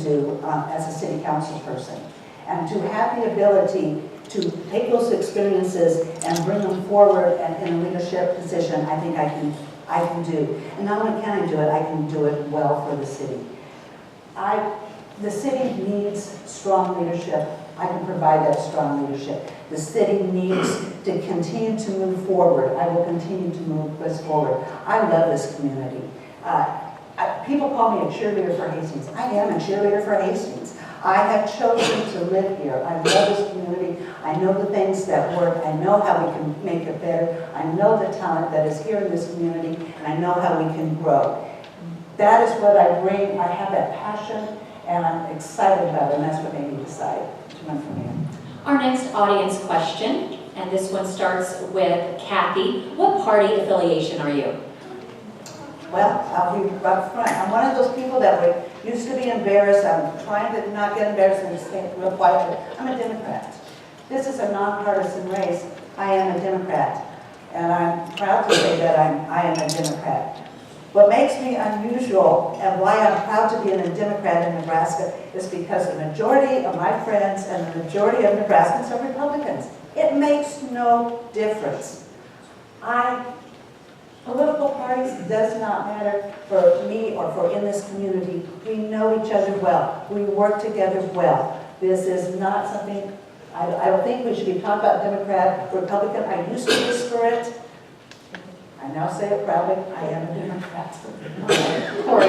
do as a city council person. And to have the ability to take those experiences and bring them forward and in a leadership position, I think I can do. And not only can I do it, I can do it well for the city. The city needs strong leadership. I can provide that strong leadership. The city needs to continue to move forward. I will continue to move this forward. I love this community. People call me a cheerleader for Hastings. I am a cheerleader for Hastings. I have chosen to live here. I love this community. I know the things that work. I know how we can make it better. I know the talent that is here in this community, and I know how we can grow. That is what I bring. I have that passion, and I'm excited about it, and that's what made me decide to run for mayor. Our next audience question, and this one starts with Kathy. What party affiliation are you? Well, I'll be up front. I'm one of those people that used to be embarrassed. I'm trying to not get embarrassed and just think real quietly. I'm a Democrat. This is a nonpartisan race. I am a Democrat, and I'm proud to say that I am a Democrat. What makes me unusual and why I'm proud to be a Democrat in Nebraska is because the majority of my friends and the majority of Nebraskans are Republicans. It makes no difference. Political parties does not matter for me or for in this community. We know each other well. We work together well. This is not something, I don't think we should be talking about Democrat, Republican. I used to whisper it. I now say it proudly. I am a Democrat. Corey.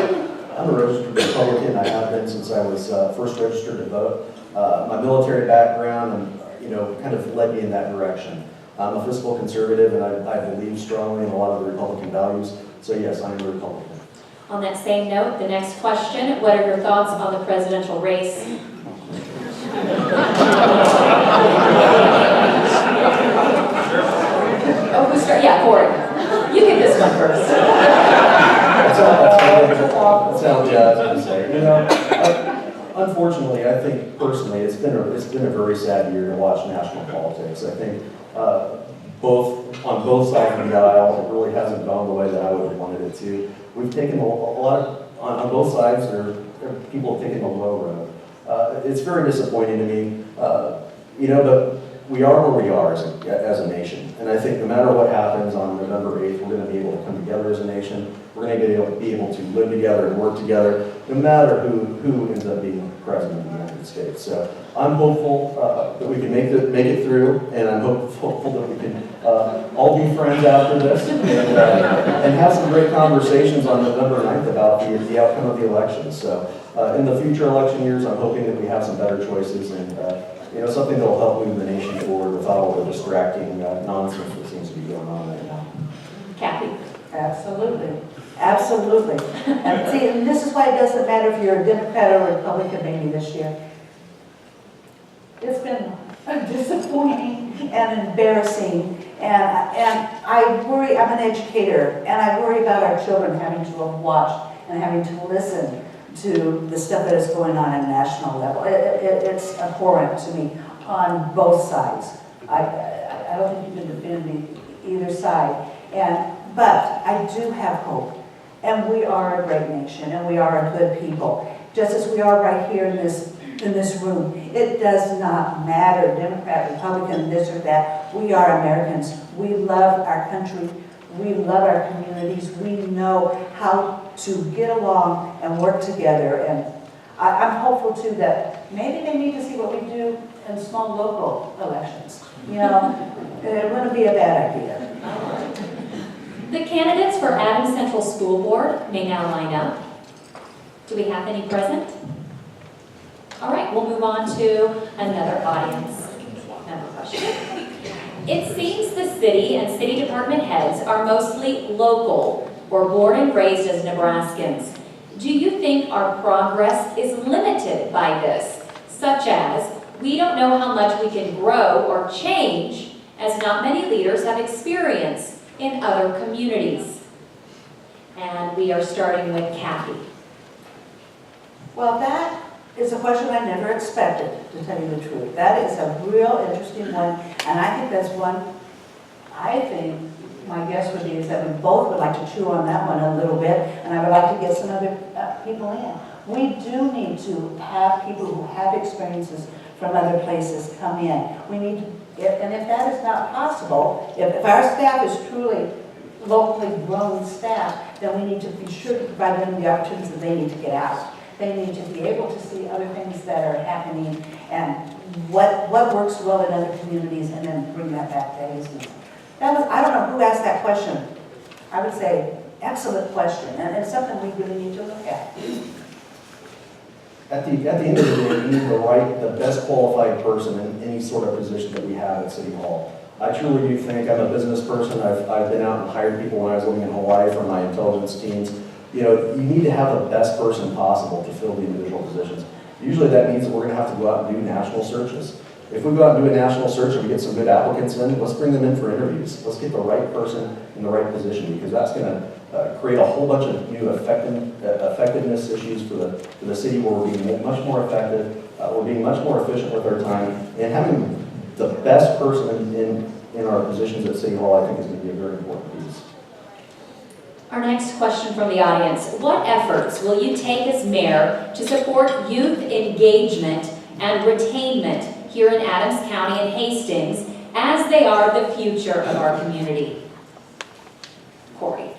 I'm a registered Republican. I have been since I was first registered to vote. My military background and kind of led me in that direction. I'm a fiscal conservative, and I believe strongly in a lot of the Republican values. So yes, I'm a Republican. On that same note, the next question, what are your thoughts on the presidential race? Oh, who's starting? Yeah, Corey. You get this one first. That's how I would say. Unfortunately, I think personally, it's been a very sad year to watch national politics. I think on both sides of the aisle, it really hasn't gone the way that I would have wanted it to. We've taken a lot of, on both sides, people have taken the low road. It's very disappointing to me, but we are where we are as a nation. And I think no matter what happens on November 8th, we're going to be able to come together as a nation. We're going to be able to live together and work together, no matter who ends up being president of the United States. So I'm hopeful that we can make it through, and I'm hopeful that we can all be friends after this and have some great conversations on November 9th about the outcome of the election. So in the future election years, I'm hoping that we have some better choices and something that will help move the nation forward without all the distracting nonsense that seems to be going on right now. Kathy. Absolutely. Absolutely. And see, and this is why it doesn't matter if you're a Democrat or a Republican maybe this year. It's been disappointing and embarrassing. And I worry, I'm an educator, and I worry about our children having to watch and having to listen to the stuff that is going on at a national level. It's abhorrent to me on both sides. I don't think you can defend either side. But I do have hope. And we are a great nation, and we are a good people. Just as we are right here in this room. It does not matter, Democrat, Republican, this or that. We are Americans. We love our country. We love our communities. We know how to get along and work together. And I'm hopeful, too, that maybe they need to see what we do in small local elections. It wouldn't be a bad idea. The candidates for Adams Central School Board may now line up. Do we have any present? All right, we'll move on to another audience member question. It seems the city and city department heads are mostly local or born and raised as Nebraskans. Do you think our progress is limited by this, such as we don't know how much we can grow or change as not many leaders have experience in other communities? And we are starting with Kathy. Well, that is a question I never expected, to tell you the truth. That is a real interesting one, and I think that's one, I think my guess would be is that we both would like to chew on that one a little bit, and I would like to get some other people in. We do need to have people who have experiences from other places come in. We need, and if that is not possible, if our staff is truly locally grown staff, then we need to be sure to provide them the opportunities that they need to get out. They need to be able to see other things that are happening and what works well in other communities, and then bring that back to Hastings. That was, I don't know who asked that question. I would say excellent question, and it's something we really need to look at. At the end of the day, we need the best qualified person in any sort of position that we have at City Hall. I truly do think, I'm a business person, I've been out and hired people when I was living in Hawaii for my intelligence teams. You know, you need to have the best person possible to fill the individual positions. Usually that means that we're going to have to go out and do national searches. If we go out and do a national search and we get some good applicants in, let's bring them in for interviews. Let's get the right person in the right position, because that's going to create a whole bunch of new effectiveness issues for the city, where we're being much more effective, we're being much more efficient with our time, and having the best person in our positions at City Hall, I think, is going to be a very important piece. Our next question from the audience. What efforts will you take as mayor to support youth engagement and retainment here in Adams County and Hastings, as they are the future of our community? Corey.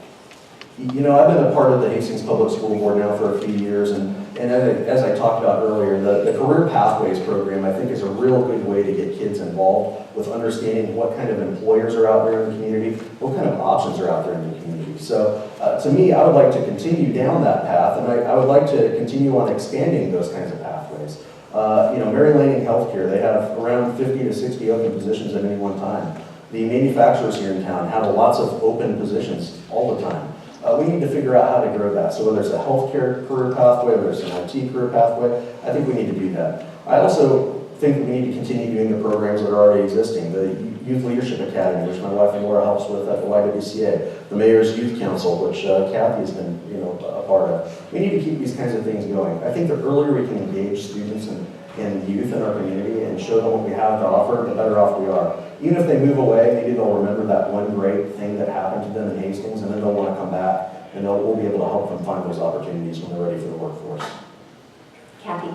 You know, I've been a part of the Hastings Public School Board now for a few years, and as I talked about earlier, the Career Pathways program, I think, is a real good way to get kids involved with understanding what kind of employers are out there in the community, what kind of options are out there in the community. So to me, I would like to continue down that path, and I would like to continue on expanding those kinds of pathways. You know, Mary Lanning Healthcare, they have around 50 to 60 open positions at any one time. The manufacturers here in town have lots of open positions all the time. We need to figure out how to grow that. So whether it's a healthcare career pathway, whether it's an IT career pathway, I think we need to do that. I also think we need to continue doing the programs that are already existing. The Youth Leadership Academy, which my wife Laura helps with at the YWCA, the Mayor's Youth Council, which Kathy has been, you know, a part of. We need to keep these kinds of things going. I think the earlier we can engage students and youth in our community and show them what we have to offer, the better off we are. Even if they move away, maybe they'll remember that one great thing that happened to them in Hastings, and then they'll want to come back, and we'll be able to help them find those opportunities when they're ready for the workforce. Kathy.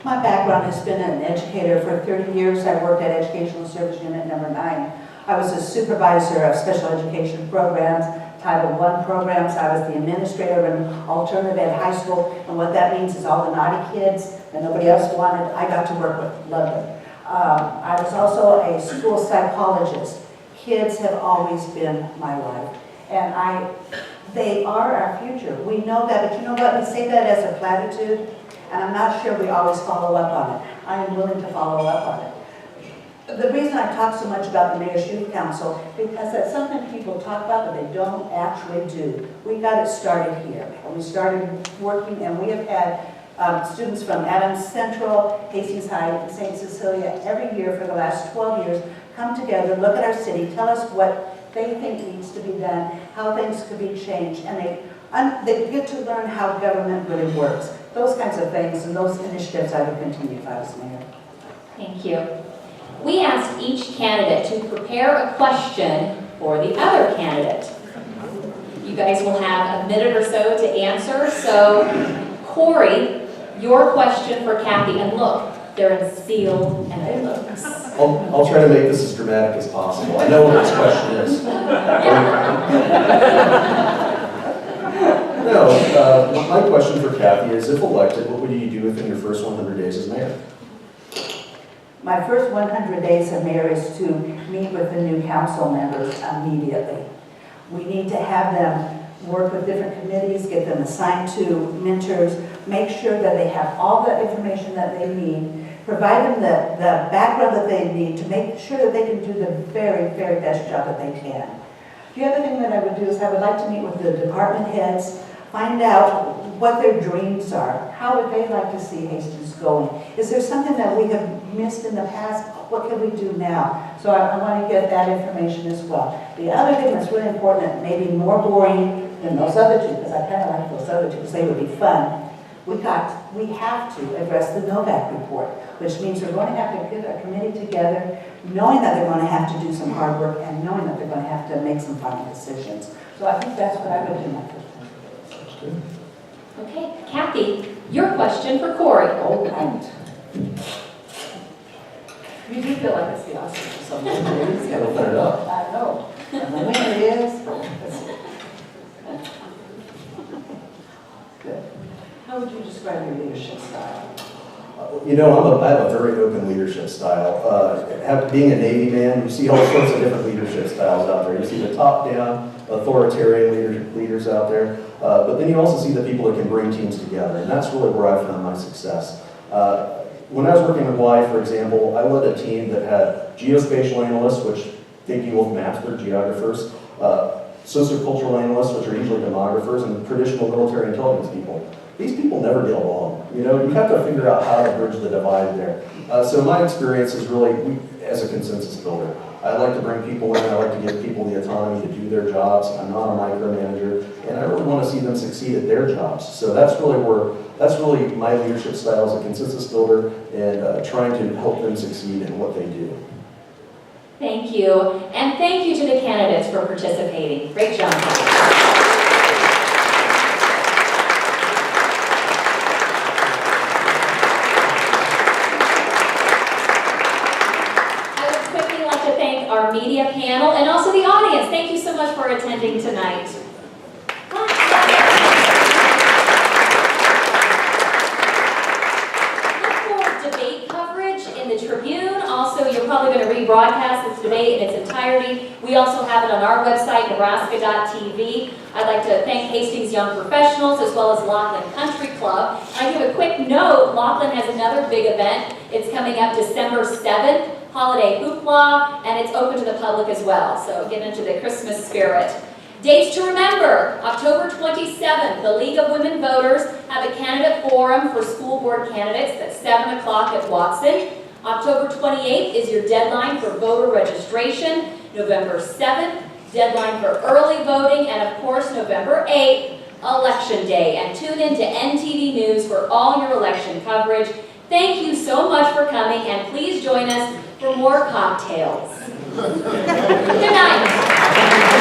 My background has been an educator for 30 years. I worked at Educational Service Unit number 9. I was a supervisor of special education programs, Title I programs. I was the administrator of an alternative ed high school, and what that means is all the naughty kids that nobody else wanted, I got to work with, loved them. I was also a school psychologist. Kids have always been my life, and they are our future. We know that, but you know what? We say that as a platitude, and I'm not sure we always follow up on it. I am willing to follow up on it. The reason I talk so much about the Mayor's Youth Council, because that's something people talk about, but they don't actually do. We got it started here, and we started working, and we have had students from Adams Central, Hastings High, and St. Cecilia every year for the last 12 years come together, look at our city, tell us what they think needs to be done, how things could be changed, and they get to learn how government really works. Those kinds of things and those initiatives I would continue if I was mayor. Thank you. We asked each candidate to prepare a question for the other candidate. You guys will have a minute or so to answer. So, Corey, your question for Kathy, and look, they're in sealed envelopes. I'll try to make this as dramatic as possible. I know what this question is. No, my question for Kathy is, if elected, what would you do within your first 100 days as mayor? My first 100 days as mayor is to meet with the new council members immediately. We need to have them work with different committees, get them assigned to mentors, make sure that they have all the information that they need, provide them the background that they need to make sure that they can do the very, very best job that they can. The other thing that I would do is I would like to meet with the department heads, find out what their dreams are. How would they like to see Hastings going? Is there something that we have missed in the past? What can we do now? So I want to get that information as well. The other thing that's really important, maybe more boring than those other two, because I kind of like those other two, because they would be fun. We have to address the Novak report, which means we're going to have to get a committee together, knowing that they're going to have to do some hard work and knowing that they're going to have to make some final decisions. So I think that's what I would do my first time. Okay, Kathy, Your question for Corey. Oh, right. You do feel like it's the Oscars or something. Gotta open it up. I know. And the winner is. Good. How would you describe your leadership style? You know, I have a very open leadership style. Being a Navy man, you see all sorts of different leadership styles out there. You see the top-down, authoritarian leaders out there, but then you also see the people that can bring teams together, and that's really where I found my success. When I was working with Y, for example, I led a team that had geospatial analysts, which think you with maps, they're geographers, sociocultural analysts, which are usually demographers, and traditional military intelligence people. These people never get along. You know, you have to figure out how to bridge the divide there. So my experience is really as a consensus builder. I like to bring people in, I like to give people the autonomy to do their jobs. I'm not a micromanager, and I really want to see them succeed at their jobs. So that's really my leadership style as a consensus builder, and trying to help them succeed in what they do. Thank you. And thank you to the candidates for participating. Great job. Our media panel and also the audience. Thank you so much for attending tonight. Look for debate coverage in the Tribune. Also, you're probably going to rebroadcast this debate in its entirety. We also have it on our website, nebraska.tv. I'd like to thank Hastings Young Professionals as well as Lochland Country Club. I give a quick note, Lochland has another big event. It's coming up December 7th. Holiday hoopla, and it's open to the public as well, so get into the Christmas spirit. Dates to remember: October 27th, the League of Women Voters have a candidate forum for school board candidates at 7 o'clock at Watson. October 28th is your deadline for voter registration. November 7th, deadline for early voting, and of course November 8th, Election Day. And tune in to NTV News for all your election coverage. Thank you so much for coming, and please join us for more cocktails. Good night.